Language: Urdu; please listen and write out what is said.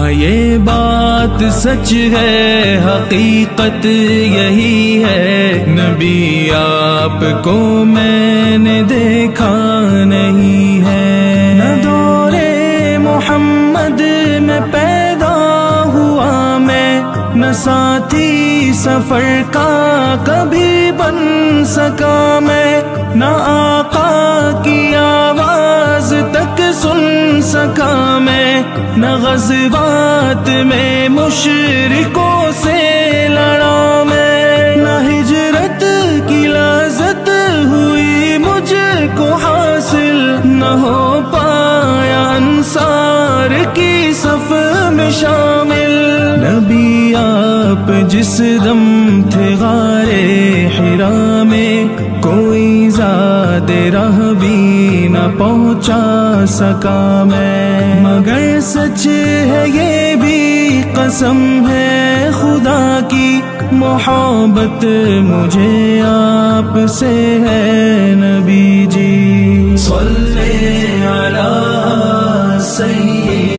ہاں یہ بات سچ ہے، حقیقت یہی ہے، نبی آپ کو میں نے دیکھا نہیں ہے۔ نہ دورے محمد میں پیدا ہوا میں، نہ ساتھی سفر کا کبھی بن سکا میں، نہ آقا کی آواز تک سن سکا میں، نہ غزوات میں مشرکوں سے لڑا میں، نہ ہجرت کی لذت ہوئی مجھ کو حاصل، نہ ہو پایا انصار کی صف میں شامل۔ نبی آپ جس دم تھے غارِ حرا میں، کوئی زاد راہ بھی نہ پہنچا سکا میں، مگر سچ ہے یہ بھی قسم ہے خدا کی، محبت مجھے آپ سے ہے نبی جی۔